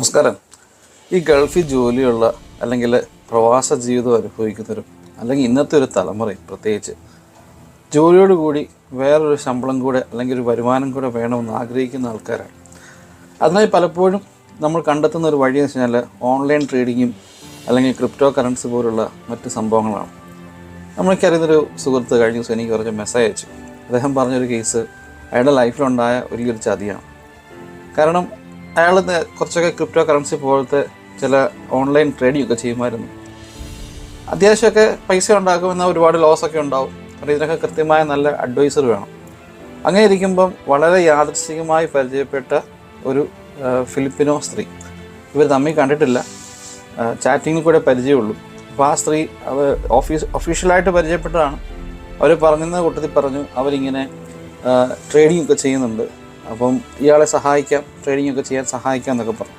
നമസ്കാരം. ഈ ഗൾഫിൽ ജോലിയുള്ള അല്ലെങ്കിൽ പ്രവാസ ജീവിതം അനുഭവിക്കുന്നവരും അല്ലെങ്കിൽ ഇന്നത്തെ ഒരു തലമുറയും പ്രത്യേകിച്ച് ജോലിയോട് കൂടി വേറൊരു ശമ്പളം കൂടെ അല്ലെങ്കിൽ ഒരു വരുമാനം കൂടെ വേണമെന്ന് ആഗ്രഹിക്കുന്ന ആൾക്കാരാണ്. അതിനായി പലപ്പോഴും നമ്മൾ കണ്ടെത്തുന്ന ഒരു വഴി എന്ന് വെച്ചാൽ ഓൺലൈൻ ട്രേഡിങ്ങും അല്ലെങ്കിൽ ക്രിപ്റ്റോ കറൻസി പോലുള്ള മറ്റ് സംഭവങ്ങളാണ്. നമ്മൾക്കറിയുന്നൊരു സുഹൃത്ത് കഴിഞ്ഞ ദിവസം എനിക്ക് കുറച്ച് മെസ്സേജ് അയച്ചു. അദ്ദേഹം പറഞ്ഞൊരു കേസ് അയാളുടെ ലൈഫിലുണ്ടായ വലിയൊരു ചതിയാണ്. കാരണം അയാൾ കുറച്ചൊക്കെ ക്രിപ്റ്റോ കറൻസി പോലത്തെ ചില ഓൺലൈൻ ട്രേഡിംഗ് ഒക്കെ ചെയ്യുമായിരുന്നു. അത്യാവശ്യമൊക്കെ പൈസ ഉണ്ടാക്കുമെന്ന ഒരുപാട് ലോസൊക്കെ ഉണ്ടാവും. കാരണം ഇതിനൊക്കെ കൃത്യമായ നല്ല അഡ്വൈസർ വേണം. അങ്ങനെ ഇരിക്കുമ്പം വളരെ യാദൃശ്ചികമായി പരിചയപ്പെട്ട ഒരു ഫിലിപ്പിനോ സ്ത്രീ, ഇവർ തമ്മിൽ കണ്ടിട്ടില്ല, ചാറ്റിങ്ങിൽ കൂടെ പരിചയമുള്ളൂ. അപ്പോൾ ആ സ്ത്രീ അവർ ഒഫീഷ്യലായിട്ട് പരിചയപ്പെട്ടതാണ്. അവർ പറഞ്ഞെന്ന കൂട്ടത്തിൽ പറഞ്ഞു അവരിങ്ങനെ ട്രേഡിംഗ് ഒക്കെ ചെയ്യുന്നുണ്ട്, അപ്പം ഇയാളെ സഹായിക്കാം, ട്രേഡിംഗ് ഒക്കെ ചെയ്യാൻ സഹായിക്കാം എന്നൊക്കെ പറഞ്ഞു.